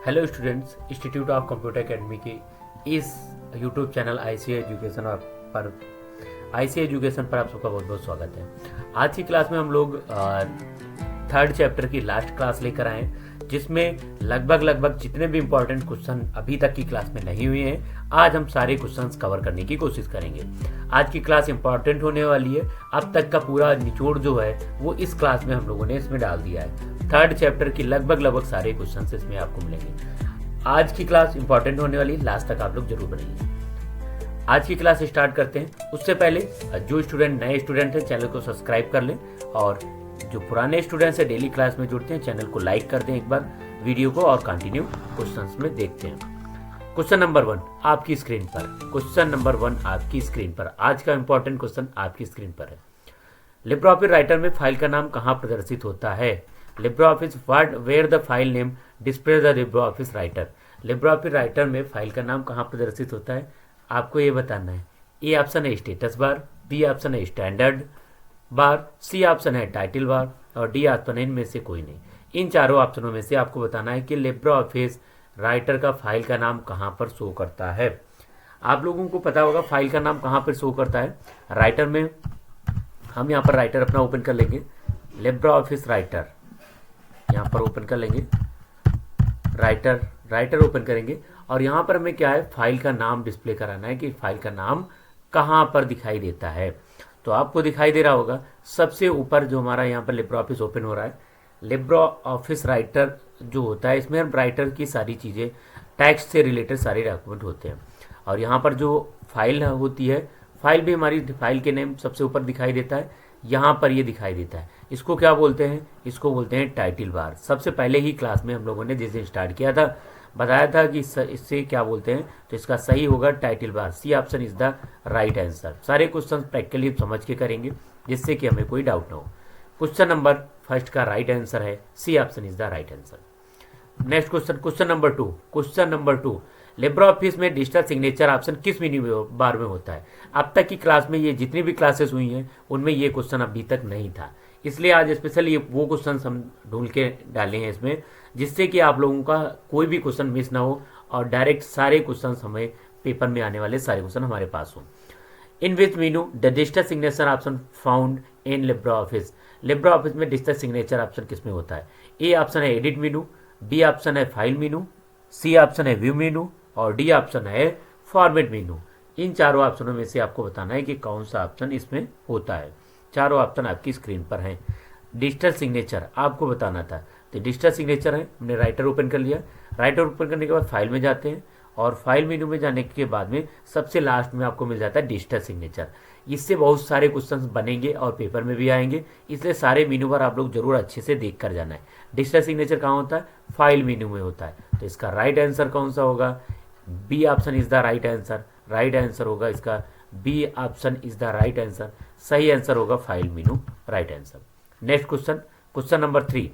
Hello students, institute of computer academy के इस YouTube channel ICA education पर आप सबका बहुत बहुत स्वागत है। आज की क्लास में हम लोग थर्ड चैप्टर की लास्ट क्लास लेकर आए, जिसमें लगभग जितने भी इम्पोर्टेंट क्वेश्चन अभी तक की क्लास में नहीं हुए हैं, आज हम सारे क्वेश्चंस कवर करने की कोशिश करेंगे। आज की क्लास इंपॉर्टेंट होने वाली है। अब तक का पूरा निचोड़ जो है वो इस क्लास में हम लोगों ने इसमें डाल दिया है। थर्ड चैप्टर की लगभग सारे क्वेश्चंस इसमें आपको मिलेंगे। आज की क्लास इंपॉर्टेंट होने वाली, लास्ट तक आप लोग जरूर बनेंगे। आज की क्लास स्टार्ट करते हैं। उससे पहले जो स्टूडेंट नए स्टूडेंट हैं चैनल को सब्सक्राइब कर लें, और जो पुराने स्टूडेंट्स हैं डेली क्लास में जुड़ते हैं चैनल को लाइक कर दें एक बार वीडियो को, और कंटिन्यू क्वेश्चंस में देखते हैं। क्वेश्चन नंबर 1 आपकी स्क्रीन पर। क्वेश्चन नंबर 1 आपकी स्क्रीन पर। आज का इंपॉर्टेंट क्वेश्चन आपकी स्क्रीन पर है। लिब्रियोफिस राइटर में फाइल का नाम कहाँ प्रदर्शित होता है? LibreOffice where the file name display the LibreOffice Writer. LibreOffice Writer में फाइल का नाम कहाँ प्रदर्शित होता है, आपको ये बताना है। ए ऑप्शन है स्टेटस बार, बी ऑप्शन है स्टैंडर्ड बार, सी ऑप्शन है टाइटल बार, और डी ऑप्शन है इनमें से कोई नहीं। इन चारों ऑप्शनों में से आपको बताना है कि लिब्रियोफिस राइटर का फाइल का नाम कहाँ पर शो करता है। आप लोगों को पता होगा फाइल का नाम कहाँ पर शो करता है। राइटर में हम यहाँ पर राइटर अपना ओपन कर लेंगे, लिब्रियोफिस राइटर यहाँ पर ओपन कर लेंगे, राइटर ओपन करेंगे, और यहाँ पर हमें क्या है, फाइल का नाम डिस्प्ले कराना है कि फाइल का नाम कहाँ पर दिखाई देता है। तो आपको दिखाई दे रहा होगा सबसे ऊपर जो हमारा यहाँ पर लिब्रियोफिस ओपन हो रहा है। लिब्रियोफिस राइटर जो होता है, इसमें राइटर की सारी चीज़ें टेक्स्ट से रिलेटेड सारे डॉक्यूमेंट होते हैं, और यहाँ पर जो फाइल होती है, फाइल भी हमारी फाइल के नेम सबसे ऊपर दिखाई देता है, यहाँ पर ये दिखाई देता है। इसको क्या बोलते हैं? इसको बोलते हैं टाइटल बार। सबसे पहले ही क्लास में हम लोगों ने जिस दिन स्टार्ट किया था बताया था कि इससे क्या बोलते हैं, तो इसका सही होगा title bar. C option is the right answer. सारे क्वेश्चन प्रैक्टिकली समझ के करेंगे जिससे कि हमें कोई डाउट ना हो। क्वेश्चन नंबर फर्स्ट का राइट आंसर है C option is the right answer. Next question, question number 2 LibreOffice में डिजिटल सिग्नेचर ऑप्शन किस मेन्यू बार में होता है? अब तक की क्लास में ये जितनी भी क्लासेस हुई हैं उनमें ये क्वेश्चन अभी तक नहीं था, इसलिए आज स्पेशल ये वो क्वेश्चन हम ढूंढ के डाले हैं इसमें, जिससे कि आप लोगों का कोई भी क्वेश्चन मिस ना हो, और डायरेक्ट सारे क्वेश्चन हमें पेपर में आने वाले सारे क्वेश्चन हमारे पास हो। In which menu the digital signature option found in LibreOffice. LibreOffice में डिजिटल सिग्नेचर ऑप्शन किस में होता है? ए ऑप्शन है एडिट मीनू, बी ऑप्शन है फाइल मीनू, सी ऑप्शन है व्यू मीनू, और डी ऑप्शन है फॉर्मेट मीनू। इन चारों ऑप्शनों में से आपको बताना है कि कौन सा ऑप्शन इसमें होता है। चारों ऑप्शन आपकी स्क्रीन पर हैं। डिजिटल सिग्नेचर आपको बताना था, तो डिजिटल सिग्नेचर है, हमने राइटर ओपन कर लिया। राइटर ओपन करने के बाद फाइल में जाते हैं, और फाइल मेनू में जाने के बाद में सबसे लास्ट में आपको मिल जाता है डिजिटल सिग्नेचर। इससे बहुत सारे क्वेश्चंस बनेंगे और पेपर में भी आएंगे, इसलिए सारे मेनू पर आप लोग जरूर अच्छे से देख कर जाना है। डिजिटल सिग्नेचर कहाँ होता है? फाइल मेनू में होता है। तो इसका राइट आंसर कौन सा होगा? B option is the right answer. Right answer होगा इसका B option is the right answer. सही आंसर होगा file menu, right answer. Next question, question number 3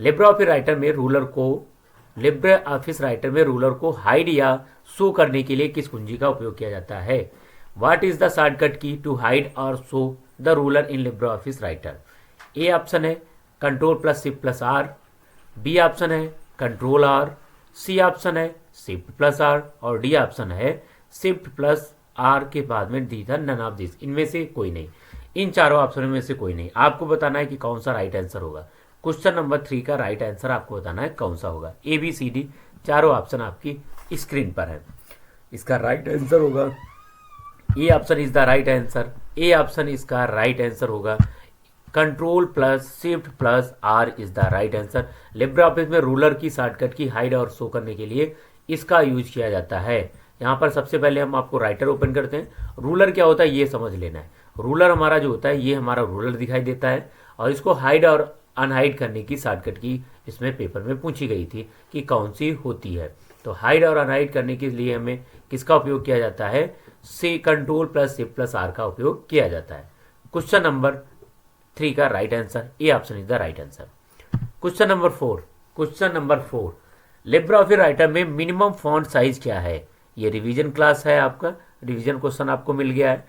LibreOffice Writer में रूलर को हाइड या शो करने के लिए किस कुंजी का उपयोग किया जाता है? What is the shortcut key to hide और show the ruler in LibreOffice writer? A option है Ctrl+Shift+R, बी ऑप्शन है Ctrl+R, सी ऑप्शन है Shift+R, और डी ऑप्शन है Shift+R के बाद में दी था नन ऑफ दिस। इनमें से कोई नहीं। इन चारों ऑप्शनों में से कोई नहीं। आपको बताना है कि कौन सा राइट आंसर होगा। क्वेश्चन नंबर 3 का राइट आंसर आपको बताना है कौन सा होगा। ए बी सी डी चारों ऑप्शन आपकी स्क्रीन पर है। इसका राइट आंसर होगा A option is the right answer. A option इसका राइट आंसर होगा। Ctrl+Shift+R is the right answer. LibreOffice में रूलर की शॉर्टकट की हाइड और शो करने के लिए इसका यूज किया जाता है। यहाँ पर सबसे पहले हम आपको राइटर ओपन करते हैं। रूलर क्या होता है ये समझ लेना है। रूलर हमारा जो होता है, ये हमारा रूलर दिखाई देता है, और इसको हाइड और अनहाइड करने की शॉर्टकट की इसमें पेपर में पूछी गई थी कि कौन सी होती है। तो हाइड और अनहाइड करने के लिए हमें किसका उपयोग किया जाता है? से Ctrl+Shift+R का उपयोग किया जाता है। क्वेश्चन नंबर 3 का right answer A option is the right answer. Question number 4 LibreOffice Writer में मिनिमम फॉन्ट साइज क्या है? ये रिवीजन क्लास है, आपका रिवीजन क्वेश्चन आपको मिल गया है।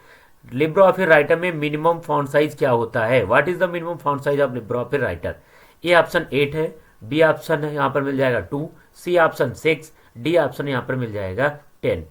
लिब्रियोफिस राइटर में मिनिमम फॉन्ट साइज क्या होता है? What is the minimum font size of LibreOffice writer? A option 8 है, बी ऑप्शन है यहाँ पर मिल जाएगा 2, सी ऑप्शन 6, डी ऑप्शन यहाँ पर मिल जाएगा 10।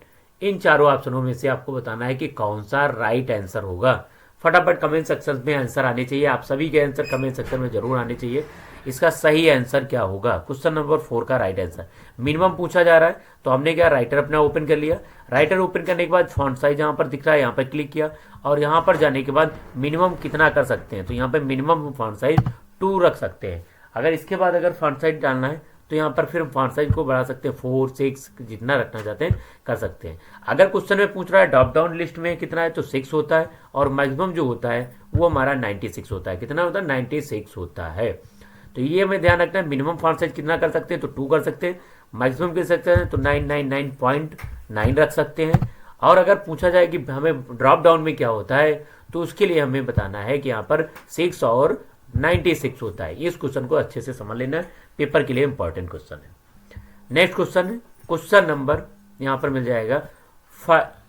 इन चारों ऑप्शनों में से आपको बताना है कि कौन सा राइट आंसर होगा। फटाफट कमेंट सेक्शन में आंसर आने चाहिए, आप सभी के आंसर कमेंट सेक्शन में जरूर आने चाहिए। इसका सही आंसर क्या होगा? क्वेश्चन नंबर 4 का राइट आंसर मिनिमम पूछा जा रहा है, तो हमने क्या राइटर अपना ओपन कर लिया। राइटर ओपन करने के बाद फॉन्ट साइज यहाँ पर दिख रहा है, यहाँ पर क्लिक किया और यहाँ पर जाने के बाद मिनिमम कितना कर सकते हैं, तो यहाँ पर मिनिमम फॉन्ट साइज 2 रख सकते हैं। अगर इसके बाद अगर फॉन्ट साइज डालना है तो यहाँ पर फिर फॉन्ट साइज को बढ़ा सकते हैं, 4, 6 जितना रखना चाहते हैं कर सकते हैं। अगर क्वेश्चन में पूछ रहा है ड्रॉप डाउन लिस्ट में कितना है तो 6 होता है और मैक्सिमम जो होता है वो हमारा 96 होता है। कितना होता है? 96 होता है। तो ये हमें ध्यान रखना है, मिनिमम फॉन्ट साइज कितना कर सकते हैं तो 2 कर सकते हैं, मैक्सिमम कर सकते हैं तो 999.9 रख सकते हैं। और अगर पूछा जाए कि हमें ड्रॉप डाउन में क्या होता है तो उसके लिए हमें बताना है कि यहाँ पर 6 और 96 होता है। इस क्वेश्चन को अच्छे से समझ लेना है, पेपर के लिए इंपॉर्टेंट क्वेश्चन है। नेक्स्ट क्वेश्चन है क्वेश्चन नंबर यहाँ पर मिल जाएगा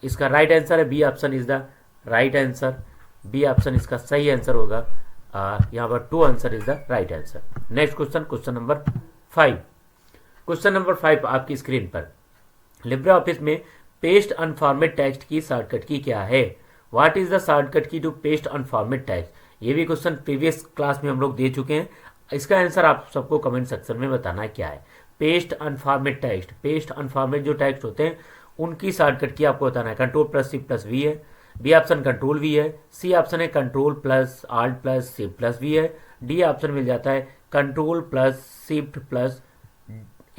इसका राइट आंसर है B option is the right answer. B option इसका सही आंसर होगा। यहाँ पर 2 answer is the right answer. Next question question number 5। Question number 5 आपकी स्क्रीन पर लिब्रे ऑफिस में पेस्ट अनफॉर्मेट टेक्स्ट की शॉर्टकट की क्या है? What is the shortcut key to paste unformat text? ये भी क्वेश्चन प्रीवियस क्लास में हम लोग दे चुके हैं। इसका आंसर आप सबको कमेंट सेक्शन में बताना है क्या है। पेस्ट अनफॉर्मेट टेक्स्ट, पेस्ट अनफॉर्मेट जो टेक्स्ट होते हैं उनकी शॉर्टकट की आपको बताना है। Control plus shift plus V है, बी ऑप्शन कंट्रोल वी है, सी ऑप्शन है control plus alt plus shift plus V है, डी ऑप्शन मिल जाता है कंट्रोल प्लस शिफ्ट प्लस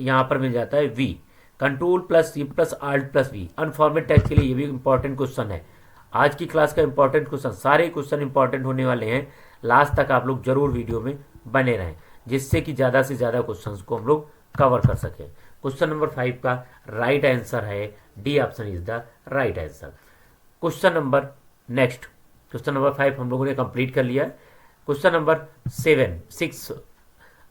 यहाँ पर मिल जाता है V. Control plus shift plus alt plus V unformat text के लिए ये भी इंपॉर्टेंट क्वेश्चन है। आज की क्लास का इंपॉर्टेंट क्वेश्चन, सारे क्वेश्चन इंपॉर्टेंट होने वाले हैं। लास्ट तक आप लोग जरूर वीडियो में बने रहें जिससे कि ज़्यादा से ज़्यादा क्वेश्चंस को हम लोग कवर कर सकें। क्वेश्चन नंबर 5 का राइट आंसर है D option is the right answer. Question number next question number 5 हम लोगों ने कंप्लीट कर लिया है। Question number 6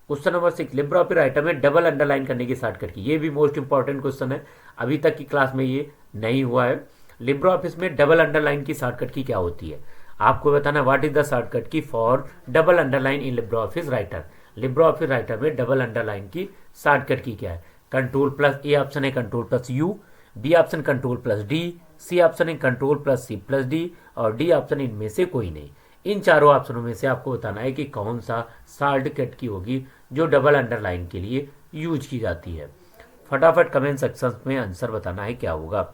question number 6 Libre Office writer में डबल अंडरलाइन करने की शॉर्टकट की। ये भी मोस्ट इंपॉर्टेंट क्वेश्चन है, अभी तक की क्लास में ये नहीं हुआ है। लिब्रे ऑफिस में डबल अंडरलाइन की शॉर्टकट की क्या होती है आपको बताना। What is the shortcut key for double underline in Libre Office writer? Libre Office writer में डबल अंडरलाइन की शॉर्टकट की क्या है? कंट्रोल प्लस ए ऑप्शन है control plus U, B option control plus D, C option है control plus C plus D और D option इनमें से कोई नहीं। इन चारों ऑप्शनों में से आपको बताना है कि कौन सा शॉर्टकट की होगी जो डबल अंडरलाइन के लिए यूज की जाती है। फटाफट कमेंट सेक्शन में आंसर बताना है क्या होगा।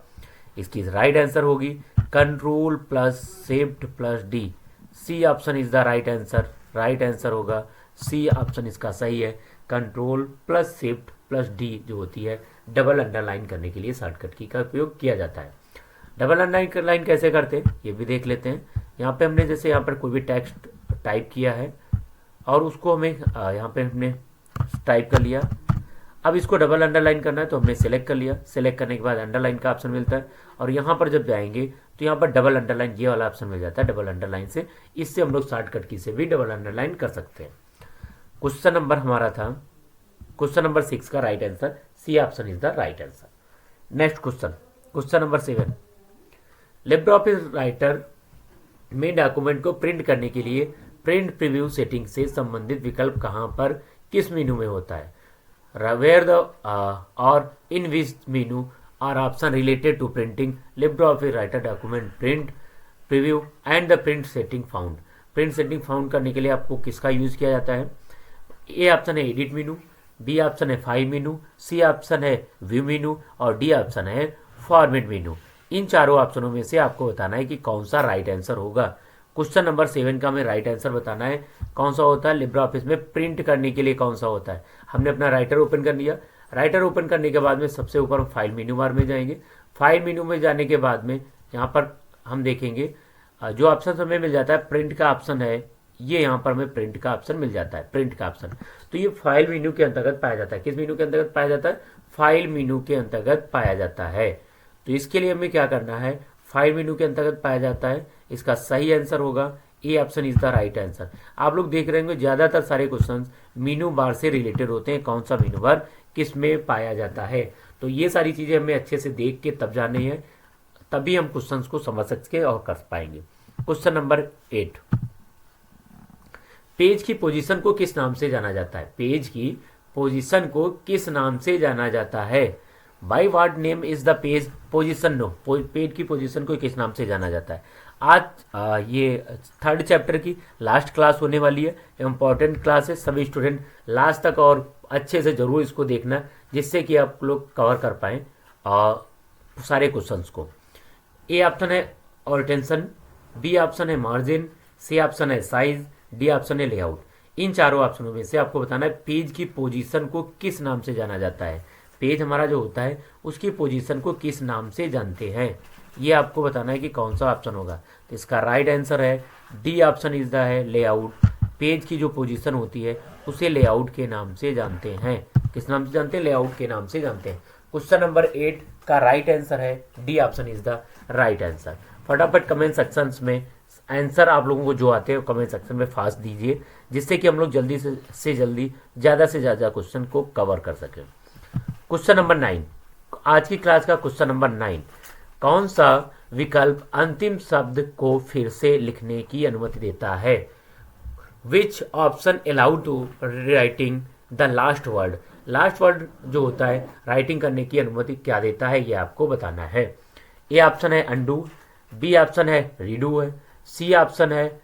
इसकी राइट आंसर होगी control plus shift plus D. C option is the right answer. Right answer होगा सी ऑप्शन इसका सही है। Control plus shift plus D जो होती है डबल अंडरलाइन करने के लिए शॉर्टकट की का उपयोग किया जाता है। डबल अंडरलाइन कैसे करते हैं ये भी देख लेते हैं। यहाँ पे हमने जैसे यहाँ पर कोई भी टेक्स्ट टाइप किया है और उसको हमें यहाँ पे हमने टाइप कर लिया। अब इसको डबल अंडरलाइन करना है तो हमने सेलेक्ट कर लिया। सेलेक्ट करने के बाद अंडरलाइन का ऑप्शन मिलता है और यहाँ पर जब जाएंगे तो यहाँ पर डबल अंडरलाइन ये वाला ऑप्शन मिल जाता है डबल अंडरलाइन से। इससे हम लोग शॉर्टकट की से भी डबल अंडरलाइन कर सकते हैं। क्वेश्चन नंबर हमारा था क्वेश्चन नंबर 6 का right answer C option is the right answer. Next question question number 7 Libre Office writer में डॉक्यूमेंट को प्रिंट करने के लिए प्रिंट प्रीव्यू सेटिंग से संबंधित विकल्प कहाँ पर किस मेनू में होता है? वेयर द और in which menu are option related to printing Libre Office writer document print preview and the print setting found. Print setting found करने के लिए आपको किसका यूज किया जाता है? ए ऑप्शन है एडिट मेनू, बी ऑप्शन है फाइल मेनू, सी ऑप्शन है व्यू मेनू और डी ऑप्शन है फॉर्मेट मेनू। इन चारों ऑप्शनों में से आपको बताना है कि कौन सा राइट आंसर होगा। क्वेश्चन नंबर 7 का हमें राइट आंसर बताना है कौन सा होता है लिब्रे ऑफिस में प्रिंट करने के लिए कौन सा होता है। हमने अपना राइटर ओपन कर लिया। राइटर ओपन करने के बाद में सबसे ऊपर हम फाइल मेनू बार में जाएंगे। फाइल मेनू में जाने के बाद में यहाँ पर हम देखेंगे जो ऑप्शन हमें मिल जाता है प्रिंट का ऑप्शन है। ये यहाँ पर हमें प्रिंट का ऑप्शन मिल जाता है, प्रिंट का ऑप्शन। तो ये फाइल मेनू के अंतर्गत पाया जाता है। किस मेनू के अंतर्गत पाया जाता है? फाइल मेनू के अंतर्गत पाया जाता है। तो इसके लिए हमें क्या करना है? फाइल मेनू के अंतर्गत पाया जाता है। इसका सही आंसर होगा A option is the right answer. आप लोग देख रहे होंगे ज्यादातर सारे क्वेश्चंस मेनू बार से रिलेटेड होते हैं। कौन सा मेनू बार किस में पाया जाता है, तो ये सारी चीजें हमें अच्छे से देख के तब जाने हैं, तभी हम क्वेश्चंस को समझ सकते और कर पाएंगे। क्वेश्चन नंबर 8 पेज की पोजीशन को किस नाम से जाना जाता है? पेज की पोजीशन को किस नाम से जाना जाता है? By what name is the page position no, page की पोजीशन को किस नाम से जाना जाता है? आज ये थर्ड चैप्टर की लास्ट क्लास होने वाली है, इम्पॉर्टेंट क्लास है। सभी स्टूडेंट लास्ट तक और अच्छे से जरूर इसको देखना, जिससे कि आप लोग कवर कर पाएँ सारे क्वेश्चंस को। ए ऑप्शन है ऑल्टेंशन, बी ऑप्शन है मार्जिन, सी ऑप्शन है साइज, डी ऑप्शन है लेआउट। इन चारों ऑप्शनों में से आपको बताना है पेज की पोजीशन को किस नाम से जाना जाता है। पेज हमारा जो होता है उसकी पोजीशन को किस नाम से जानते हैं, ये आपको बताना है कि कौन सा ऑप्शन होगा। तो इसका राइट आंसर है डी ऑप्शन इज द है लेआउट। पेज की जो पोजीशन होती है उसे लेआउट के नाम से जानते हैं। किस नाम से जानते हैं? लेआउट के नाम से जानते हैं। क्वेश्चन नंबर 8 का राइट आंसर है D option is the right answer. फटाफट कमेंट सेक्शन में आंसर आप लोगों को जो आते हैं कमेंट सेक्शन में फास्ट दीजिए, जिससे कि हम लोग जल्दी से जल्दी ज़्यादा से ज़्यादा क्वेश्चन को कवर कर सकें। क्वेश्चन नंबर 9, आज की क्लास का क्वेश्चन नंबर 9, कौन सा विकल्प अंतिम शब्द को फिर से लिखने की अनुमति देता है? Which option allow to writing the last word? Last word जो होता है राइटिंग करने की अनुमति क्या देता है, ये आपको बताना है। ए ऑप्शन है अंडू, बी ऑप्शन है रीडू है, सी ऑप्शन है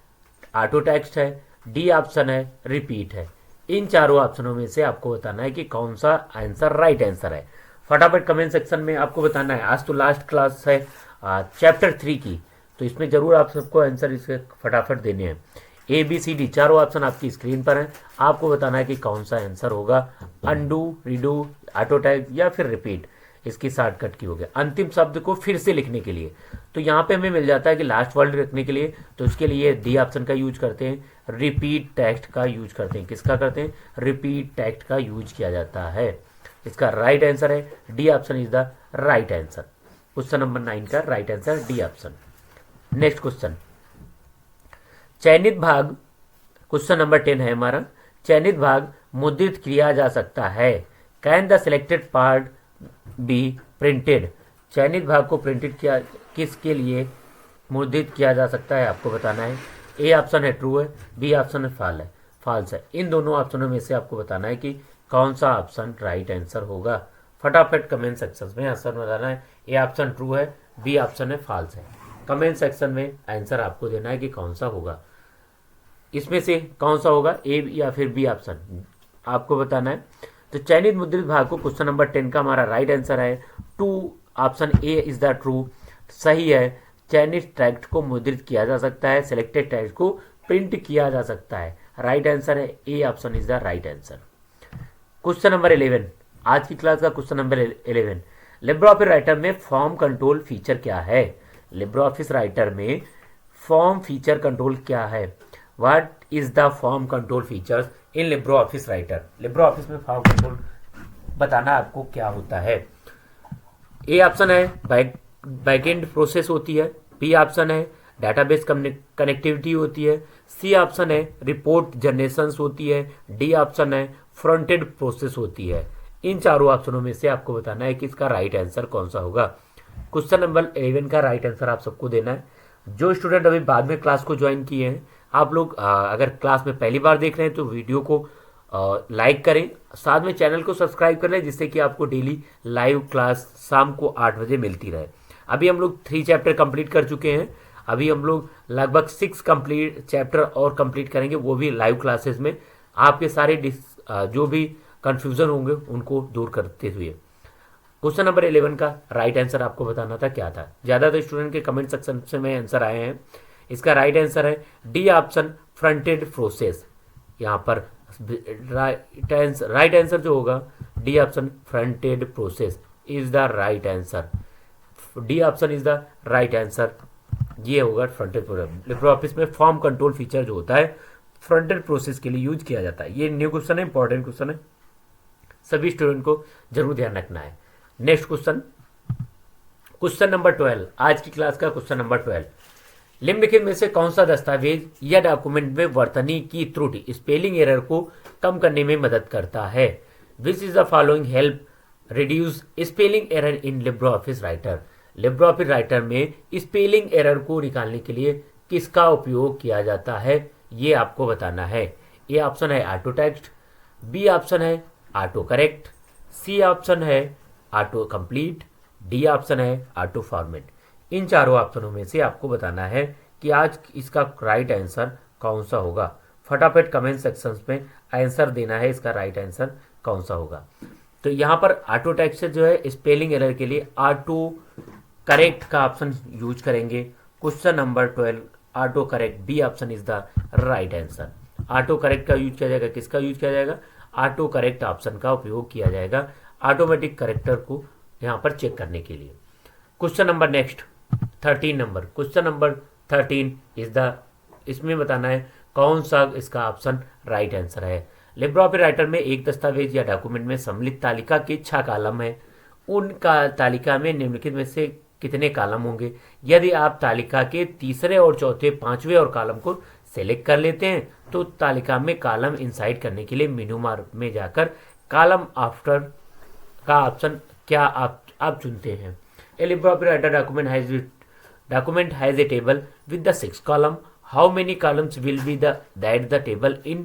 ऑटो टेक्स्ट है, डी ऑप्शन है रिपीट है। इन चारों ऑप्शनों में से आपको बताना है कि कौन सा आंसर राइट आंसर है। फटाफट कमेंट सेक्शन में आपको बताना है। आज तो लास्ट क्लास है चैप्टर 3 की, तो इसमें जरूर आप सबको आंसर इसके फटाफट देने हैं। ए बी सी डी चारों ऑप्शन आपकी स्क्रीन पर हैं। आपको बताना है कि कौन सा आंसर होगा, अंडू, रीडू, ऑटो टाइप या फिर रिपीट। इसकी शॉर्टकट की हो गया अंतिम शब्द को फिर से लिखने के लिए। तो यहाँ पे हमें मिल जाता है कि लास्ट वर्ड रखने के लिए, तो इसके लिए डी ऑप्शन का यूज करते हैं, रिपीट टेक्स्ट का यूज करते हैं। किसका करते हैं? रिपीट टेक्स्ट का यूज किया जाता है। इसका राइट आंसर है D option is the right answer. Question number 9 का right answer D option. Next question, चयनित भाग, क्वेश्चन नंबर 10 है हमारा। चयनित भाग मुद्रित किया जा सकता है। Can the selected part be printed? चयनित भाग को प्रिंटेड किया किसके लिए मुद्रित किया जा सकता है, आपको बताना है। ए ऑप्शन है ट्रू है, बी ऑप्शन है फॉल्स है। इन दोनों ऑप्शनों में से आपको बताना है कि कौन सा ऑप्शन राइट आंसर होगा। फटाफट कमेंट सेक्शन में आंसर बताना है। ए ऑप्शन ट्रू है, बी ऑप्शन है फॉल्स है। कमेंट सेक्शन में आंसर आपको देना है कि कौन सा होगा, इसमें से कौन सा होगा, ए या फिर बी ऑप्शन आपको बताना है। तो चयनित मुद्रित भाग को क्वेश्चन नंबर 10 का हमारा राइट आंसर है two, option A is the true, सही है। चयनित टेक्स्ट को मुद्रित किया जा सकता है, सिलेक्टेड टेक्स्ट को प्रिंट किया जा सकता है। राइट आंसर है A option is the right answer. Question number 11, आज की क्लास का question number 11, Libre Office writer में फॉर्म कंट्रोल फीचर क्या है? लिब्रे ऑफिस राइटर में फॉर्म फीचर कंट्रोल क्या है? What is the form control features in Libre Office writer? Libre Office में फॉर्म कंट्रोल बताना आपको क्या होता है। ए ऑप्शन है बैकएंड प्रोसेस होती है, बी ऑप्शन है डाटाबेस कनेक्टिविटी होती है, सी ऑप्शन है रिपोर्ट जनरेशन होती है, डी ऑप्शन है फ्रंट एंड प्रोसेस होती है। इन चारों ऑप्शनों में से आपको बताना है कि इसका राइट आंसर कौन सा होगा। क्वेश्चन नंबर 11 का राइट आंसर आप सबको देना है। जो स्टूडेंट अभी बाद में क्लास को ज्वाइन किए हैं, आप लोग अगर क्लास में पहली बार देख रहे हैं तो वीडियो को लाइक करें, साथ में चैनल को सब्सक्राइब कर लें, जिससे कि आपको डेली लाइव क्लास शाम को 8 बजे मिलती रहे। अभी हम लोग 3 चैप्टर कंप्लीट कर चुके हैं, अभी हम लोग लगभग 6 कंप्लीट चैप्टर और कंप्लीट करेंगे, वो भी लाइव क्लासेस में। आपके सारे जो भी कंफ्यूजन होंगे उनको दूर करते हुए। क्वेश्चन नंबर 11 का राइट आंसर आपको बताना था क्या था। ज़्यादातर स्टूडेंट के कमेंट सेक्शन से में आंसर आए हैं। इसका राइट आंसर है डी ऑप्शन फ्रंटेड प्रोसेस। यहाँ पर राइट आंसर जो होगा D option fronted process is the right answer. D option is the right answer, ये होगा फ्रंटेड प्रोसेस। लिब्रे ऑफिस में फॉर्म कंट्रोल फीचर जो होता है फ्रंटेड प्रोसेस के लिए यूज किया जाता है। ये न्यू क्वेश्चन है, इंपॉर्टेंट क्वेश्चन है, सभी स्टूडेंट को जरूर ध्यान रखना है। नेक्स्ट क्वेश्चन, क्वेश्चन नंबर 12, आज की क्लास का क्वेश्चन नंबर 12, निम्नलिखित में से कौन सा दस्तावेज या डॉक्यूमेंट में वर्तनी की त्रुटि स्पेलिंग एरर को कम करने में मदद करता है? Which is the following help reduce spelling error in Libre Office writer? Libre Office writer में स्पेलिंग एरर को निकालने के लिए किसका उपयोग किया जाता है, ये आपको बताना है। ए ऑप्शन है ऑटो टेक्स्ट, बी ऑप्शन है ऑटो करेक्ट, सी ऑप्शन है ऑटो कंप्लीट, डी ऑप्शन है ऑटो फॉर्मेट। इन चारों ऑप्शनों में से आपको बताना है कि आज इसका राइट आंसर कौन सा होगा। फटाफट कमेंट सेक्शंस में आंसर देना है, इसका राइट आंसर कौन सा होगा। तो यहाँ पर ऑटो टेक्स्ट जो है स्पेलिंग एरर के लिए ऑटो करेक्ट का ऑप्शन यूज करेंगे। Question number 12 auto correct, B option is the right answer. Auto correct का यूज किया जाएगा, किसका यूज किया जाएगा? ऑटो करेक्ट ऑप्शन का उपयोग किया जाएगा ऑटोमेटिक करेक्टर को यहाँ पर चेक करने के लिए। Question number next 13 number, question number 13 is the, इसमें बताना है कौन सा इसका ऑप्शन राइट आंसर है। लिब्रे ऑफिस राइटर में एक दस्तावेज या डॉक्यूमेंट में सम्मिलित तालिका के 6 कॉलम है, उनका तालिका में निम्नलिखित में से कितने कॉलम होंगे? यदि आप तालिका के तीसरे और चौथे, पांचवें और कॉलम को सेलेक्ट कर लेते हैं तो तालिका में कॉलम इंसाइड करने के लिए मेनू बार में जाकर कॉलम आफ्टर का ऑप्शन क्या आप चुनते हैं। A Libre Office writer document has a table with the 6 column. How many columns will be that the table in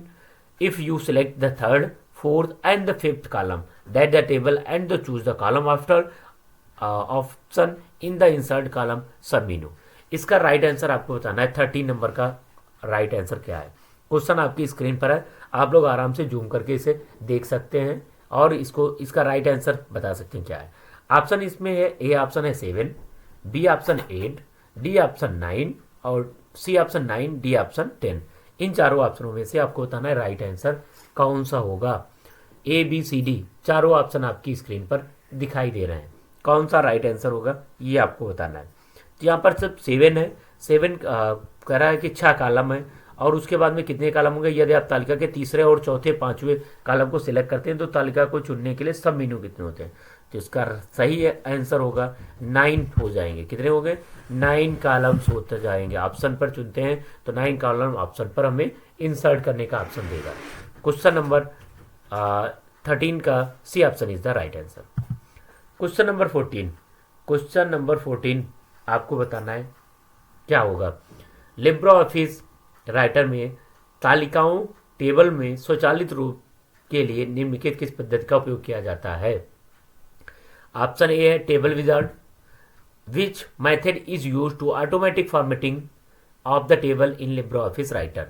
if you select the third, fourth and the fifth column that the table and the choose the column after option in the insert column सब menu। इसका right answer आपको बताना है। 13 number का right answer क्या है? Question आपकी screen पर है, आप लोग आराम से जूम करके इसे देख सकते हैं और इसका राइट आंसर बता सकते हैं क्या है। ऑप्शन इसमें है, ए ऑप्शन है 7, बी ऑप्शन 8, डी ऑप्शन 9 और सी ऑप्शन 9, डी ऑप्शन 10। इन चारों ऑप्शनों में से आपको बताना है राइट आंसर कौन सा होगा। ए बी सी डी चारों ऑप्शन आपकी स्क्रीन पर दिखाई दे रहे हैं, कौन सा राइट आंसर होगा ये आपको बताना है। तो यहाँ पर सिर्फ 7 है, 7 कह रहा है कि 6 कॉलम है और उसके बाद में कितने कॉलम होंगे? यदि आप तालिका के तीसरे और चौथे, पांचवें कॉलम को सिलेक्ट करते हैं तो तालिका को चुनने के लिए सब मेनू कितने होते हैं? तो इसका सही आंसर होगा 9 हो जाएंगे। कितने हो गए? 9 कॉलम्स होते जाएंगे। ऑप्शन पर चुनते हैं तो 9 कॉलम ऑप्शन पर हमें इंसर्ट करने का ऑप्शन देगा। क्वेश्चन नंबर 13 का C option is the right answer. Question number 14, question number 14 आपको बताना है क्या होगा। लिब्रे ऑफिस राइटर में तालिकाओं टेबल में स्वचालित रूप के लिए निम्नलिखित किस पद्धति का उपयोग किया जाता है? ऑप्शन ए है table wizard, which method is use to automatic formatting of the table in Libre Office Writer.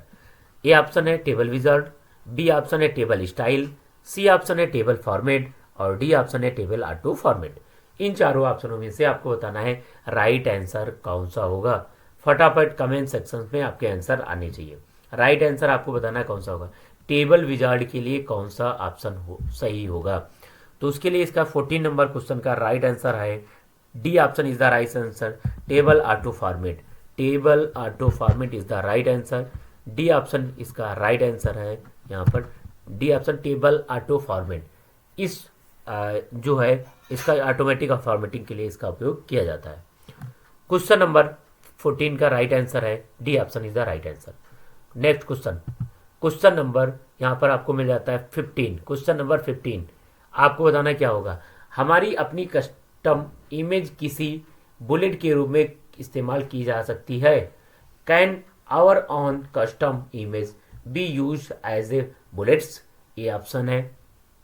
A option है टेबल विजार्ड, बी ऑप्शन है टेबल स्टाइल, सी ऑप्शन है टेबल फॉर्मेट और डी ऑप्शन है table auto format. इन चारों ऑप्शनों में से आपको बताना है राइट आंसर कौन सा होगा। फटाफट कमेंट सेक्शन में आपके आंसर आने चाहिए। राइट आंसर आपको बताना है कौन सा होगा। टेबल विजार्ड के लिए कौन सा ऑप्शन सही होगा? तो उसके लिए इसका 14 नंबर क्वेश्चन का राइट आंसर है D option is the right answer, table auto format. Table auto format is the right answer. D option इसका राइट आंसर है, यहाँ पर D option table auto format. इस जो है इसका ऑटोमेटिक फॉर्मेटिंग के लिए इसका उपयोग किया जाता है। क्वेश्चन नंबर 14 का राइट आंसर है D option is the right answer. Next question, question number यहाँ पर आपको मिल जाता है 15। क्वेश्चन नंबर 15 आपको बताना क्या होगा। हमारी अपनी कस्टम इमेज किसी बुलेट के रूप में इस्तेमाल की जा सकती है। Can our own custom image be use as a bullets? ये ऑप्शन है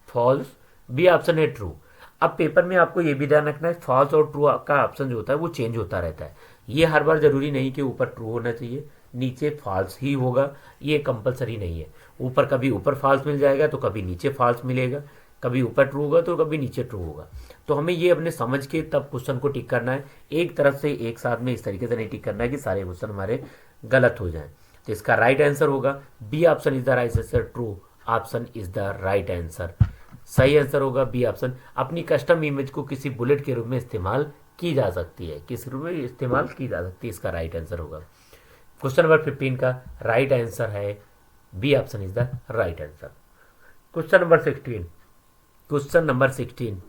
फॉल्स, बी ऑप्शन है ट्रू। अब पेपर में आपको ये भी ध्यान रखना है फॉल्स और ट्रू का ऑप्शन जो होता है वो चेंज होता रहता है। ये हर बार जरूरी नहीं कि ऊपर ट्रू होना चाहिए, नीचे फॉल्स ही होगा, ये कंपलसरी नहीं है। ऊपर कभी ऊपर फॉल्स मिल जाएगा तो कभी नीचे फॉल्स मिलेगा, कभी ऊपर ट्रू होगा तो कभी नीचे ट्रू होगा। तो हमें ये अपने समझ के तब क्वेश्चन को टिक करना है, एक तरफ से एक साथ में इस तरीके से नहीं टिक करना है कि सारे क्वेश्चन हमारे गलत हो जाएं। तो इसका राइट आंसर होगा B option is the right answer, true option is the right answer. सही आंसर होगा बी ऑप्शन। अपनी कस्टम इमेज को किसी बुलेट के रूप में इस्तेमाल की जा सकती है, किस रूप में इस्तेमाल की जा सकती है, इसका राइट आंसर होगा। क्वेश्चन नंबर 15 का राइट आंसर है B option is the right answer. Question number 16, question number 16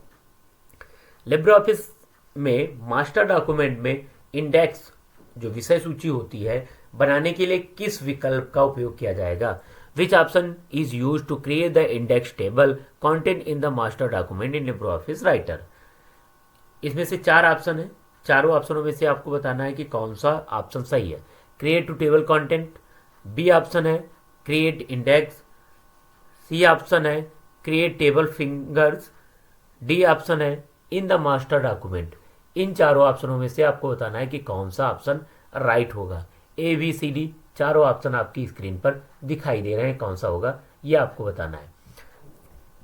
Libre Office में मास्टर डॉक्यूमेंट में इंडेक्स जो विषय सूची होती है बनाने के लिए किस विकल्प का उपयोग किया जाएगा? Which option is use to create the index table content in the master document in Libre Office Writer? इसमें से 4 ऑप्शन है, चारों ऑप्शनों में से आपको बताना है कि कौन सा ऑप्शन सही है। Create to table content, B option है क्रिएट इंडेक्स, सी ऑप्शन है create table fingers, D option है इन द मास्टर डॉक्यूमेंट। इन चारों ऑप्शनों में से आपको बताना है कि कौन सा ऑप्शन राइट होगा। ए बी सी डी चारों ऑप्शन आपकी स्क्रीन पर दिखाई दे रहे हैं, कौन सा होगा ये आपको बताना है।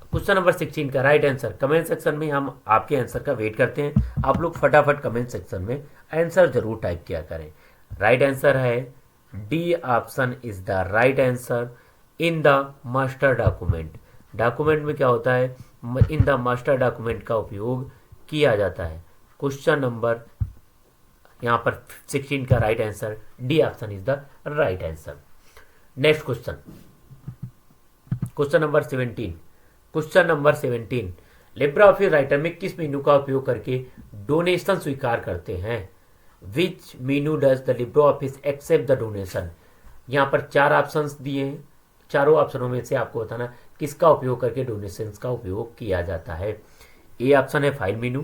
क्वेश्चन नंबर 16 का राइट आंसर कमेंट सेक्शन में हम आपके आंसर का वेट करते हैं। आप लोग फटाफट कमेंट सेक्शन में आंसर जरूर टाइप किया करें। राइट आंसर है D option is the right answer in the master document. Document में क्या होता है, इन द मास्टर डॉक्यूमेंट का उपयोग किया जाता है। क्वेश्चन नंबर यहाँ पर 16 का right answer D option is the right answer. Next question, question number 17। Question number 17, Libra Office writer में किस मेनू का उपयोग करके डोनेशन स्वीकार करते हैं? Which menu does the Libre office accept the donation? यहाँ पर चार ऑप्शंस दिए हैं, चारों ऑप्शनों में से आपको बताना किसका उपयोग करके डोनेशंस का उपयोग किया जाता है। ए ऑप्शन है फाइल मेनू,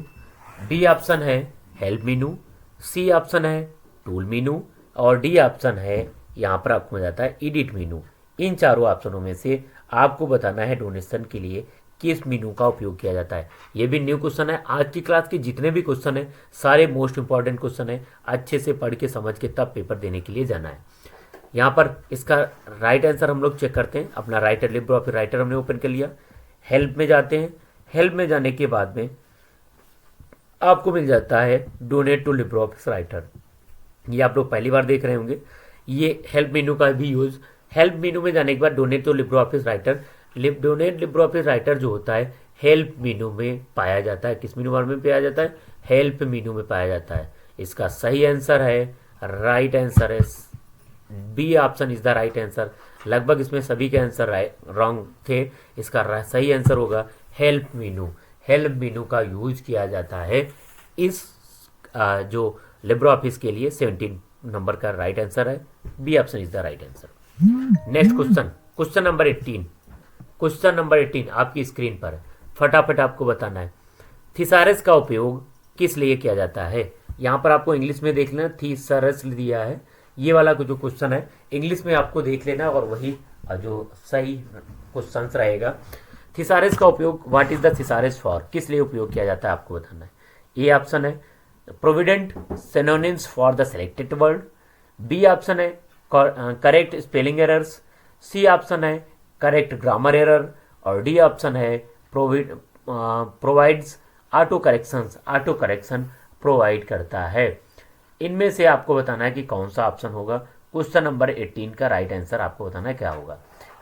बी ऑप्शन है हेल्प मेनू, सी ऑप्शन है टूल मेनू और डी ऑप्शन है यहाँ पर आपको मिल जाता है एडिट मेनू। इन चारों ऑप्शनों में से आपको बताना है डोनेशन के लिए किस मेनू का उपयोग किया जाता है। ये भी न्यू क्वेश्चन है। आज की क्लास के जितने भी क्वेश्चन है सारे मोस्ट इंपॉर्टेंट क्वेश्चन है, अच्छे से पढ़ के समझ के तब पेपर देने के लिए जाना है। यहाँ पर इसका राइट आंसर हम लोग चेक करते हैं। अपना राइटर लिब्रा ऑफिस राइटर हमने ओपन कर लिया, हेल्प में जाते हैं। हेल्प में जाने के बाद में आपको मिल जाता है donate to Libre Office Writer. ये आप लोग पहली बार देख रहे होंगे। ये हेल्प मेनू का भी यूज, हेल्प मेनू में जाने के बाद donate to Libre Office Writer, donate Libre Office Writer जो होता है हेल्प मेनू में पाया जाता है। किस मेनू बार में पाया जाता है? हेल्प मेनू में पाया जाता है। इसका सही आंसर है, राइट आंसर है B option is the right answer. लगभग इसमें सभी के आंसर रॉन्ग थे। इसका सही आंसर होगा हेल्प मेनू। हेल्प मेनू का यूज किया जाता है इस जो लिब्रा ऑफिस के लिए। 17 नंबर का राइट आंसर है, B option is the right answer. Next question, question number 18। Question number 18 आपकी स्क्रीन पर, फटाफट आपको बताना है थिसारस का उपयोग किस लिए किया जाता है। यहाँ पर आपको इंग्लिश में देख लेना, थिसारस दिया है। ये वाला जो क्वेश्चन है इंग्लिश में आपको देख लेना और वही जो सही क्वेश्चन रहेगा। थिसारस का उपयोग, what is the thesaurus for, किस लिए उपयोग किया जाता है आपको बताना है। ए ऑप्शन है provident synonyms for the selected word, B option है correct spelling errors, C option है करेक्ट ग्रामर एरर और डी ऑप्शन है provides auto corrections, auto correction provide करता है। इनमें से आपको बताना है कि कौन सा ऑप्शन होगा। क्वेश्चन नंबर 18 का राइट आंसर आपको बताना है क्या होगा।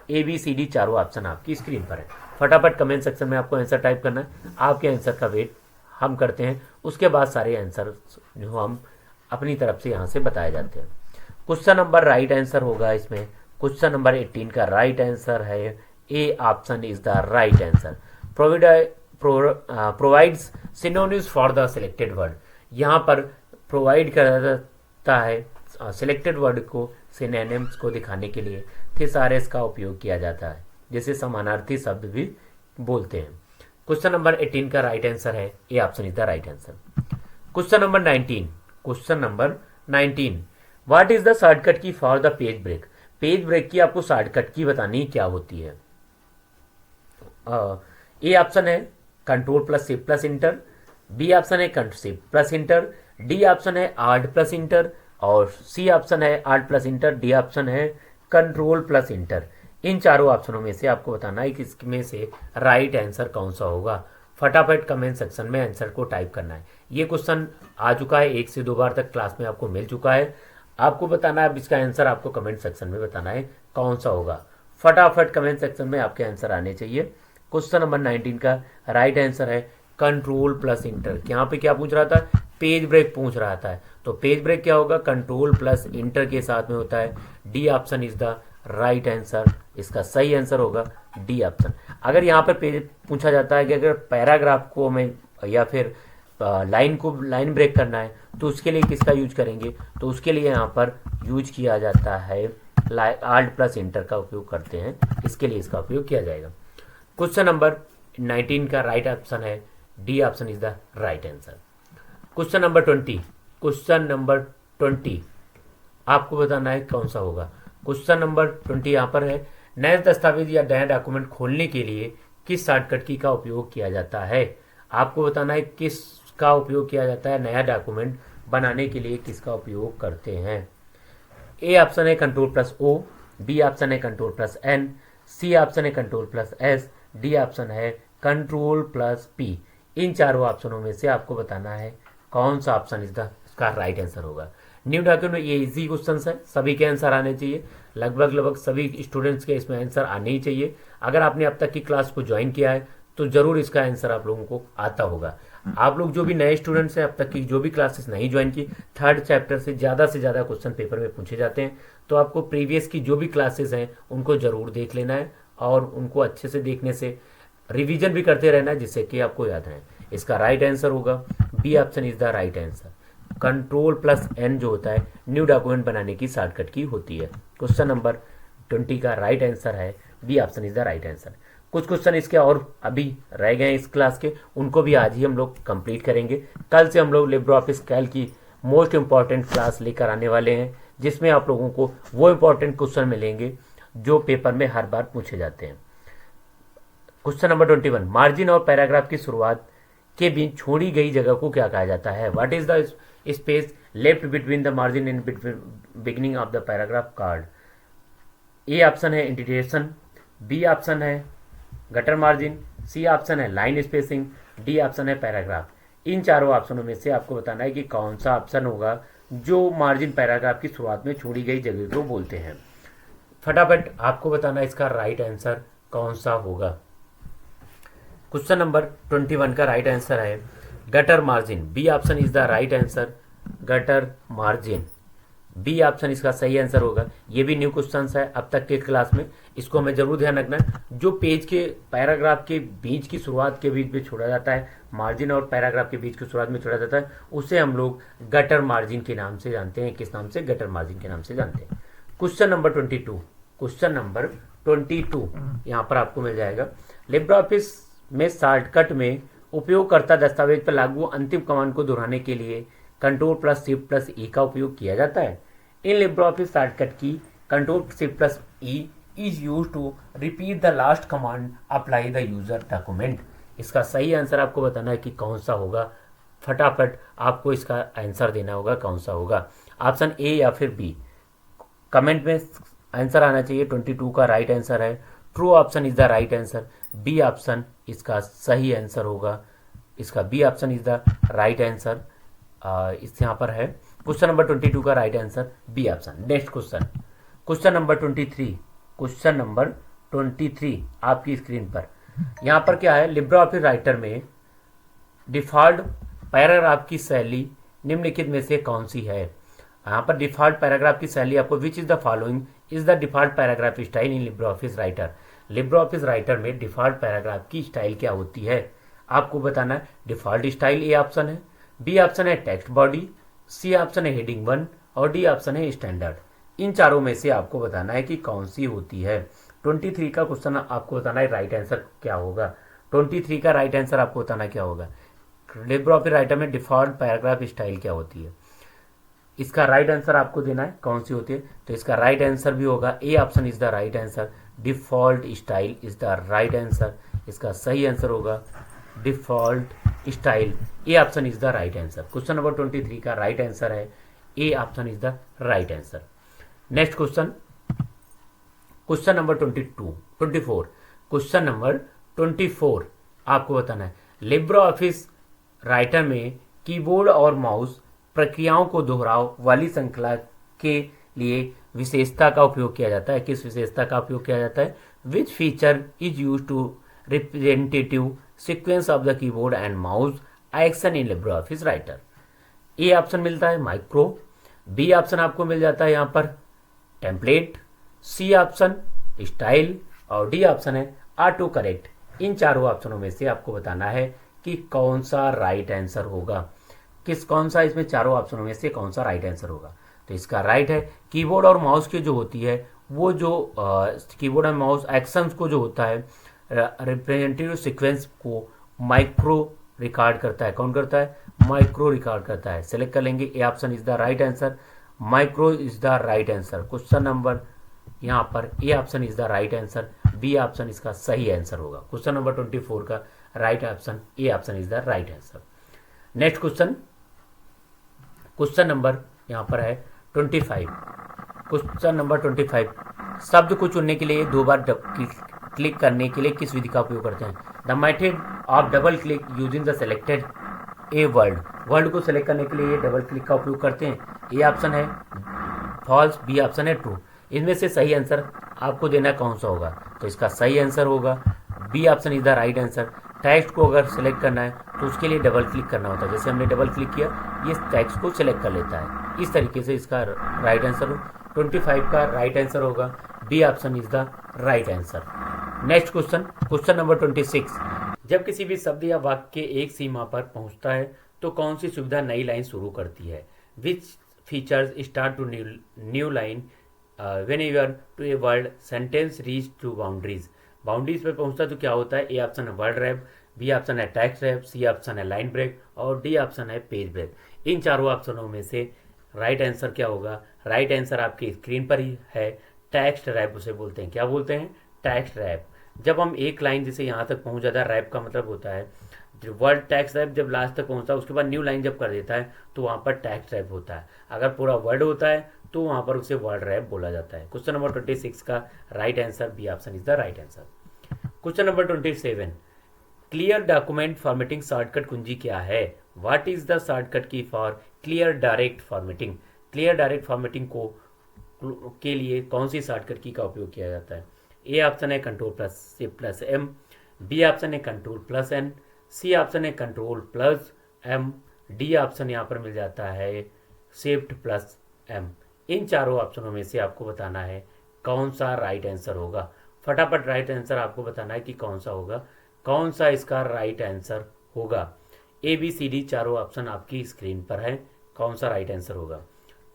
ए बी सी डी चारों ऑप्शन आपकी स्क्रीन पर है। फटाफट कमेंट सेक्शन में आपको आंसर टाइप करना है। आपके आंसर का वेट हम करते हैं, उसके बाद सारे आंसर जो हम अपनी तरफ से यहाँ से बताए जाते हैं। क्वेश्चन नंबर राइट आंसर होगा इसमें, क्वेश्चन नंबर 18 का राइट आंसर है A option is the right answer. Provides synonyms for the selected word. यहाँ पर प्रोवाइड करता है सिलेक्टेड वर्ड को सिनोनिम्स को दिखाने के लिए थिसारस का उपयोग किया जाता है, जिसे समानार्थी शब्द भी बोलते हैं। क्वेश्चन नंबर 18 का राइट आंसर है A option is the right answer. Question number 19, question number 19, what is the shortcut key for the page break. Page break की आपको शॉर्टकट की बतानी क्या होती है। ए ऑप्शन है control plus shift plus enter, B option है shift plus enter, D option है alt plus enter और सी ऑप्शन है alt plus enter, D option है कंट्रोल प्लस इंटर। इन चारों ऑप्शनों में से आपको बताना है कि इसमें से राइट आंसर कौन सा होगा। फटाफट कमेंट सेक्शन में आंसर को टाइप करना है। ये क्वेश्चन आ चुका है, 1 से 2 बार तक क्लास में आपको मिल चुका है। आपको बताना है, अब इसका आंसर आपको कमेंट सेक्शन में बताना है कौन सा होगा। फटाफट कमेंट सेक्शन में आपके आंसर आने चाहिए। क्वेश्चन नंबर 19 का राइट आंसर है कंट्रोल प्लस इंटर। यहाँ पे क्या पूछ रहा था? पेज ब्रेक पूछ रहा था। तो पेज ब्रेक क्या होगा? कंट्रोल प्लस इंटर के साथ में होता है। D option is the right answer. इसका सही आंसर होगा डी ऑप्शन। अगर यहाँ पर पेज पूछा जाता है कि अगर पैराग्राफ को हमें या फिर लाइन ब्रेक करना है तो उसके लिए किसका यूज करेंगे? तो उसके लिए यहाँ पर यूज किया जाता है आल्ट प्लस इंटर का उपयोग करते हैं, इसके लिए इसका उपयोग किया जाएगा। क्वेश्चन नंबर 19 का राइट ऑप्शन है D option is the right answer. Question number 20, question number 20 आपको बताना है कौन सा होगा। क्वेश्चन नंबर 20 यहाँ पर है, नए दस्तावेज या नया डॉक्यूमेंट खोलने के लिए किस शॉर्टकट की का उपयोग किया जाता है। आपको बताना है किसका उपयोग किया जाता है, नया डॉक्यूमेंट बनाने के लिए किसका उपयोग करते हैं। ए ऑप्शन है control plus O, B option है control plus N, C option है control plus S, D option है कंट्रोल प्लस पी। इन चारों ऑप्शनों में से आपको बताना है कौन सा ऑप्शन इसका राइट आंसर होगा। न्यू डॉक्यूमेंट ये इजी क्वेश्चन है, सभी के आंसर आने चाहिए, लगभग सभी स्टूडेंट्स के इसमें आंसर आने ही चाहिए। अगर आपने अब तक की क्लास को ज्वाइन किया है तो जरूर इसका आंसर आप लोगों को आता होगा। आप लोग जो भी नए स्टूडेंट्स हैं, अब तक की जो भी क्लासेस नहीं ज्वाइन की, थर्ड चैप्टर से ज़्यादा क्वेश्चन पेपर में पूछे जाते हैं, तो आपको प्रीवियस की जो भी क्लासेस हैं उनको ज़रूर देख लेना है और उनको अच्छे से देखने से रिवीजन भी करते रहना है जिससे कि आपको याद रहे। इसका राइट आंसर होगा B option is the right answer. Control plus N जो होता है न्यू डॉक्यूमेंट बनाने की शॉर्टकट की होती है। क्वेश्चन नंबर 20 का राइट आंसर है B option is the right answer. कुछ क्वेश्चन इसके और अभी रह गए हैं इस क्लास के, उनको भी आज ही हम लोग कंप्लीट करेंगे। कल से हम लोग लिब्रे ऑफिस कैल्क की मोस्ट इंपॉर्टेंट क्लास लेकर आने वाले हैं जिसमें आप लोगों को वो इंपॉर्टेंट क्वेश्चन मिलेंगे जो पेपर में हर बार पूछे जाते हैं। क्वेश्चन नंबर 21, मार्जिन और पैराग्राफ की शुरुआत के बीच छोड़ी गई जगह को क्या कहा जाता है। What is the space left between the margin and beginning of the paragraph card. A option है इंटीग्रेशन, बी ऑप्शन है गटर मार्जिन, सी ऑप्शन है लाइन स्पेसिंग, डी ऑप्शन है पैराग्राफ। इन चारों ऑप्शनों में से आपको बताना है कि कौन सा ऑप्शन होगा जो मार्जिन पैराग्राफ की शुरुआत में छोड़ी गई जगह को बोलते हैं। फटाफट आपको बताना है इसका राइट आंसर कौन सा होगा। क्वेश्चन नंबर 21 का राइट आंसर है gutter margin. B option is the right answer, gutter margin. B option इसका सही आंसर होगा। ये भी न्यू क्वेश्चन है अब तक के क्लास में, इसको हमें जरूर ध्यान रखना है। जो पेज के पैराग्राफ के बीच की शुरुआत के बीच में छोड़ा जाता है, मार्जिन और पैराग्राफ के बीच की शुरुआत में छोड़ा जाता है, उसे हम लोग गटर मार्जिन के नाम से जानते हैं। किस नाम से? गटर मार्जिन के नाम से जानते हैं। क्वेश्चन नंबर 22, क्वेश्चन नंबर 22 यहाँ पर आपको मिल जाएगा। लिब्रे ऑफिस में शॉर्टकट में उपयोगकर्ता दस्तावेज पर लागू अंतिम कमांड को दोहराने के लिए control plus shift plus E का उपयोग किया जाता है। In Libre Office shortcut key control shift plus E is use to repeat the last command apply the user document. इसका सही आंसर आपको बताना है कि कौन सा होगा। फटाफट आपको इसका आंसर देना होगा कौन सा होगा, ऑप्शन ए या फिर बी। कमेंट में आंसर आना चाहिए। 22 का राइट आंसर है true option is the right answer. B option इसका सही आंसर होगा। इसका B option is the right answer. इस यहाँ पर है क्वेश्चन नंबर 22 का right answer B option. Next question, question number 23, question number 23 आपकी स्क्रीन पर। यहाँ पर क्या है, लिब्रे ऑफिस राइटर में डिफॉल्ट पैराग्राफ की शैली निम्नलिखित में से कौन सी है। यहाँ पर डिफॉल्ट पैराग्राफ की शैली आपको which is the following is the default paragraph style in Libre Office writer. Libre Office writer में डिफॉल्ट पैराग्राफ की स्टाइल क्या होती है आपको बताना है। डिफॉल्ट स्टाइल ए ऑप्शन है, बी ऑप्शन है टेक्स्ट बॉडी, सी ऑप्शन है हेडिंग 1 और डी ऑप्शन है स्टैंडर्ड। इन चारों में से आपको बताना है कि कौन सी होती है। 23 का क्वेश्चन आपको बताना है राइट आंसर क्या होगा। 23 का राइट आंसर आपको बताना क्या होगा, लिब्रे ऑफिस राइटर में डिफॉल्ट पैराग्राफ स्टाइल क्या होती है। इसका राइट आंसर आपको देना है कौन सी होती है। तो इसका राइट आंसर भी होगा A option is the right answer, default style is the right answer. इसका सही आंसर होगा default style, A option is the right answer. Question number 23 का राइट आंसर है A option is the right answer. Next question, question number 24, question number 24 आपको बताना है Libre Office writer में keyboard और माउस प्रक्रियाओं को दोहराव वाली श्रृंखला के लिए विशेषता का उपयोग किया जाता है। किस विशेषता का उपयोग किया जाता है। Which feature is use to representative sequence of the keyboard and mouse action in Libre Office Writer. A option मिलता है माइक्रो, बी ऑप्शन आपको मिल जाता है यहाँ पर टेम्पलेट, सी ऑप्शन स्टाइल और डी ऑप्शन है ऑटो करेक्ट। इन चारों ऑप्शनों में से आपको बताना है कि कौन सा राइट आंसर होगा। कौन सा इसमें चारों ऑप्शनों में से कौन सा राइट आंसर होगा। तो इसका राइट है कीबोर्ड और माउस की जो होती है वो जो कीबोर्ड और माउस एक्शंस को जो होता है रिप्रेजेंटेटिव सीक्वेंस को माइक्रो रिकॉर्ड करता है। कौन करता है? माइक्रो रिकॉर्ड करता है। सेलेक्ट कर लेंगे A option is the right answer, micro is the right answer. Question number यहाँ पर A option is the right answer. B option इसका सही आंसर होगा। क्वेश्चन नंबर 24 का right option A option is the right answer. Next question, question number यहाँ पर है 25। Question number 25, शब्द को चुनने के लिए 2 बार क्लिक करने के लिए किस विधि का उपयोग करते हैं? The method of double click using the selected a word को सेलेक्ट करने के लिए डबल क्लिक का उपयोग करते हैं। ए ऑप्शन है फॉल्स, बी ऑप्शन है ट्रू। इनमें से सही आंसर आपको देना कौन सा होगा? तो इसका सही आंसर होगा B option is the right answer. Text को अगर सेलेक्ट करना है तो उसके लिए डबल क्लिक करना होता है। जैसे हमने डबल क्लिक किया, ये टेक्स्ट को सिलेक्ट कर लेता है। इस तरीके से इसका राइट आंसर 25 का राइट आंसर होगा B option is the right answer. Next question, question number 26, जब किसी भी शब्द या वाक्य एक सीमा पर पहुंचता है तो कौन सी सुविधा नई लाइन शुरू करती है? Which features start to new line when you are to a word sentence reach to boundaries? Boundaries पे पहुंचता है तो क्या होता है? ए ऑप्शन है वर्ड रैप, बी ऑप्शन है टेक्स्ट रैप, सी ऑप्शन है लाइन ब्रेक और डी ऑप्शन है पेज ब्रेक। इन चारों ऑप्शनों में से राइट आंसर क्या होगा? राइट आंसर आपकी स्क्रीन पर ही है, टेक्स्ट रैप उसे बोलते हैं। क्या बोलते हैं? Text rap. जब हम एक लाइन जैसे यहाँ तक पहुँच जाता है, रैप का मतलब होता है वर्ड टेक्स्ट रैप जब लास्ट तक पहुँचता है उसके बाद न्यू लाइन जब कर देता है तो वहाँ पर टेक्स्ट रैप होता है। अगर पूरा वर्ड होता है तो वहाँ पर उसे वर्ड रैप बोला जाता है। क्वेश्चन नंबर 26 का right answer B option is the right answer. Question number 27, clear document formatting shortcut कुंजी क्या है? What is the shortcut key for clear direct formatting? Clear direct formatting को के लिए कौन सी शॉर्टकट की का उपयोग किया जाता है? ए ऑप्शन है कंट्रोल प्लस से प्लस एम, बी ऑप्शन है control plus N, C option है control plus M, D option यहाँ पर मिल जाता है शिफ्ट प्लस एम। इन चारों ऑप्शनों में से आपको बताना है कौन सा राइट आंसर होगा। फटाफट राइट आंसर आपको बताना है कि कौन सा होगा, कौन सा इसका राइट आंसर होगा। ए बी सी डी चारों ऑप्शन आपकी स्क्रीन पर है, कौन सा राइट आंसर होगा?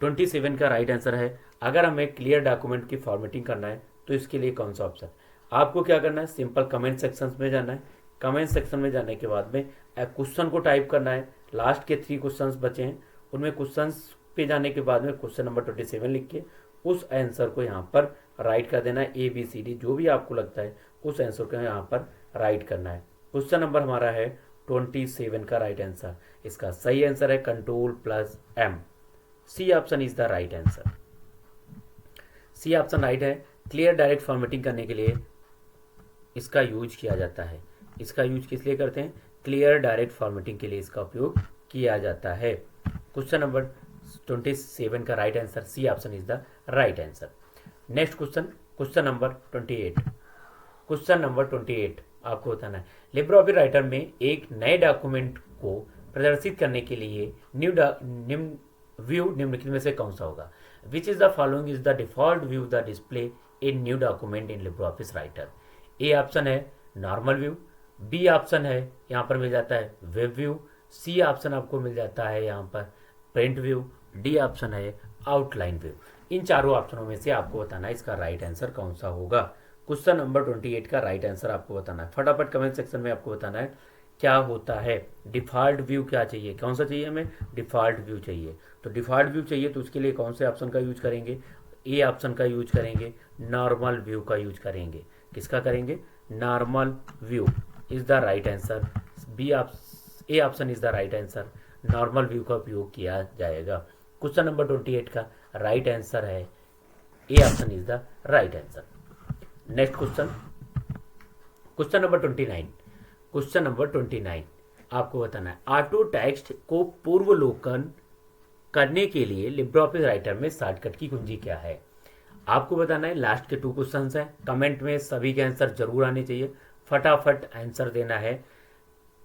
27 का राइट आंसर है अगर हमें क्लियर डॉक्यूमेंट की फॉर्मेटिंग करना है तो इसके लिए कौन सा ऑप्शन? आपको क्या करना है? सिंपल कमेंट सेक्शन में जाना है। कमेंट सेक्शन में जाने के बाद में क्वेश्चन को टाइप करना है। लास्ट के 3 क्वेश्चंस बचे हैं, उनमें क्वेश्चंस पे जाने के बाद में क्वेश्चन नंबर 27 लिख के उस आंसर को यहाँ पर राइट कर देना है। ए बी सी डी जो भी आपको लगता है उस आंसर को यहाँ पर राइट करना है। क्वेश्चन नंबर हमारा है 27 का राइट आंसर। इसका सही आंसर है control plus M, C option is the right answer. C option right है। क्लियर डायरेक्ट फॉर्मेटिंग करने के लिए इसका यूज किया जाता है। इसका यूज किस लिए करते हैं? क्लियर डायरेक्ट फॉर्मेटिंग के लिए इसका उपयोग किया जाता है। क्वेश्चन नंबर 27 का right answer C option is the right answer. Next question, question number 28। Question number 28 आपको बताना है लिब्रे ऑफिस राइटर में एक नए डॉक्यूमेंट को प्रदर्शित करने के लिए व्यू निम्नलिखित में से कौन सा होगा? Which is the following is the default view the display in new document in Libre Office Writer? A option है नॉर्मल व्यू, बी ऑप्शन है यहाँ पर मिल जाता है वेब व्यू, सी ऑप्शन आपको मिल जाता है यहाँ पर प्रिंट व्यू, डी ऑप्शन है आउटलाइन व्यू। इन चारों ऑप्शनों में से आपको बताना है इसका राइट आंसर कौन सा होगा। क्वेश्चन नंबर 28 का राइट आंसर आपको बताना है। फटाफट कमेंट सेक्शन में आपको बताना है क्या होता है। डिफॉल्ट व्यू क्या चाहिए? कौन सा चाहिए हमें? डिफॉल्ट व्यू चाहिए। तो डिफॉल्ट व्यू चाहिए तो उसके लिए कौन से ऑप्शन का यूज करेंगे? ए ऑप्शन का यूज करेंगे, नॉर्मल व्यू का यूज करेंगे। किसका करेंगे? Normal view is the right answer. B A option is the right answer. Normal view का उपयोग किया जाएगा। क्वेश्चन नंबर 28 का राइट आंसर है A option is the right answer. Next question, question number 29। Question number 29 आपको बताना है auto text को पूर्वावलोकन करने के लिए लिब्रे ऑफिस राइटर में शॉर्टकट की कुंजी क्या है? आपको बताना है। लास्ट के 2 क्वेश्चन हैं, कमेंट में सभी के आंसर जरूर आने चाहिए। फटाफट आंसर देना है।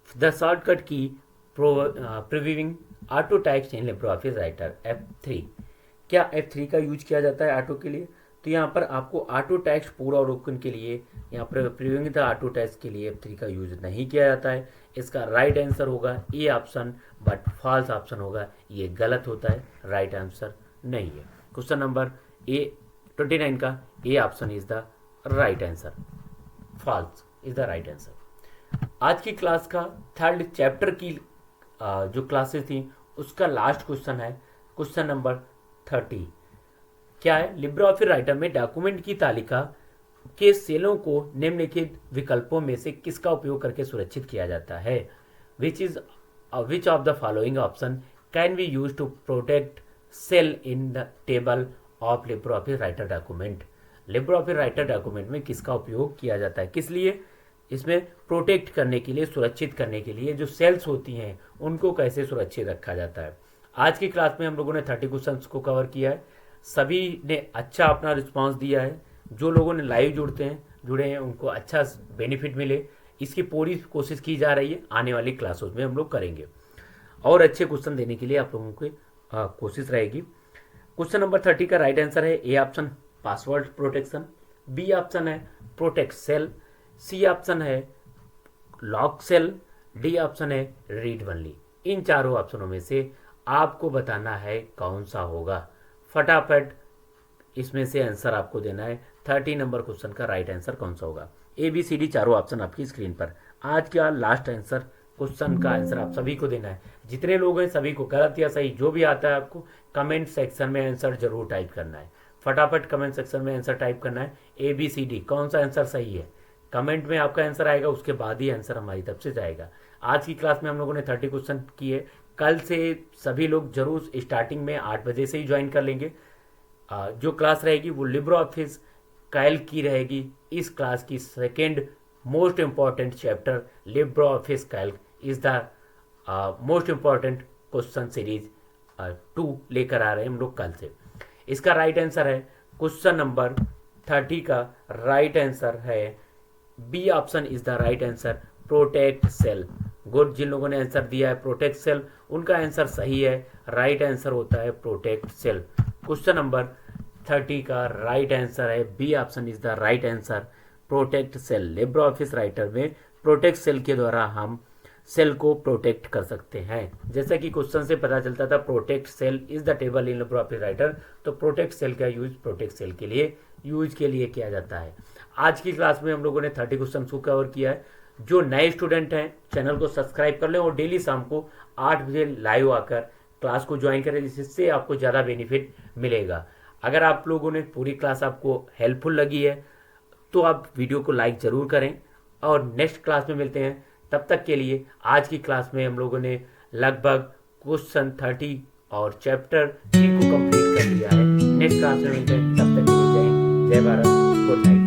द शॉर्टकट की previewing auto text in Libre Office writer F3। क्या F3 का यूज किया जाता है ऑटो के लिए? तो यहाँ पर आपको ऑटो टेक्स्ट पूर्वावलोकन के लिए यहाँ पर प्रीव्यूइंग द ऑटो टेक्स्ट के लिए F3 का यूज नहीं किया जाता है। इसका राइट आंसर होगा A option, but false option होगा। ये गलत होता है, राइट आंसर नहीं है। क्वेश्चन नंबर 29 का A option is the right answer, false is the right answer. आज की क्लास का 3rd चैप्टर की जो क्लासेस थी उसका लास्ट क्वेश्चन है क्वेश्चन नंबर 30। क्या है? लिब्रे ऑफिस राइटर में डॉक्यूमेंट की तालिका कि सेलों को निम्नलिखित विकल्पों में से किसका उपयोग करके सुरक्षित किया जाता है। Which of the following option can be use to protect cell in the table of Libre Office writer document. Libre Office writer document में किसका उपयोग किया जाता है, किस लिए? इसमें प्रोटेक्ट करने के लिए, सुरक्षित करने के लिए जो सेल्स होती हैं उनको कैसे सुरक्षित रखा जाता है। आज की क्लास में हम लोगों ने 30 क्वेश्चंस को कवर किया है। सभी ने अच्छा अपना रिस्पांस दिया है। जो लोगों ने लाइव जुड़े हैं उनको अच्छा बेनिफिट मिले, इसकी पूरी कोशिश की जा रही है। आने वाली क्लासों में हम लोग करेंगे और अच्छे क्वेश्चन देने के लिए आप लोगों की कोशिश रहेगी। क्वेश्चन नंबर 30 का राइट आंसर है A option password protection, B option है प्रोटेक्ट सेल, सी ऑप्शन है लॉक सेल, डी ऑप्शन है रीड ओनली। इन चारों ऑप्शनों में से आपको बताना है कौन सा होगा। फटाफट इसमें से आंसर आपको देना है। 30 नंबर क्वेश्चन का राइट आंसर कौन सा होगा। ए बी सी डी चारों ऑप्शन आपकी स्क्रीन पर। आज का लास्ट आंसर क्वेश्चन का आंसर आप सभी को देना है। जितने लोग हैं सभी को गलत या सही जो भी आता है आपको कमेंट सेक्शन में आंसर जरूर टाइप करना है। फटाफट कमेंट सेक्शन में आंसर टाइप करना है। ए बी सी डी कौन सा आंसर सही है, कमेंट में आपका आंसर आएगा, उसके बाद ही आंसर हमारी तरफ से जाएगा। आज की क्लास में हम लोगों ने 30 क्वेश्चन किए। कल से सभी लोग जरूर स्टार्टिंग में 8 बजे से ही ज्वाइन कर लेंगे। जो क्लास रहेगी वो लिब्रे ऑफिस कैल्क की रहेगी। इस क्लास की second most important chapter Libre office Calc is the most important question series 2 लेकर आ रहे हैं हम लोग कल से। इसका राइट आंसर है क्वेश्चन नंबर 30 का राइट आंसर है B option is the right answer protect cell. Good, जिन लोगों ने आंसर दिया है प्रोटेक्ट सेल उनका आंसर सही है। राइट आंसर होता है प्रोटेक्ट सेल। क्वेश्चन नंबर 30 का राइट आंसर है B option is the right answer protect cell. Libre Office writer में प्रोटेक्ट सेल के द्वारा हम सेल को प्रोटेक्ट कर सकते हैं। जैसा कि क्वेश्चन से पता चलता था protect cell is the table in Libre Office Writer, तो प्रोटेक्ट सेल का यूज प्रोटेक्ट सेल के लिए किया जाता है। आज की क्लास में हम लोगों ने 30 क्वेश्चन को कवर किया है। जो नए स्टूडेंट हैं चैनल को सब्सक्राइब कर लें और डेली शाम को 8 बजे लाइव आकर क्लास को ज्वाइन करें, जिससे आपको ज़्यादा बेनिफिट मिलेगा। अगर आप लोगों ने पूरी क्लास आपको हेल्पफुल लगी है तो आप वीडियो को लाइक ज़रूर करें और नेक्स्ट क्लास में मिलते हैं। तब तक के लिए आज की क्लास में हम लोगों ने लगभग क्वेश्चन 30 और चैप्टर 3 को कंप्लीट कर लिया है। नेक्स्ट क्लास में मिलते हैं, तब तक के लिए जय भारत, गुड नाइट।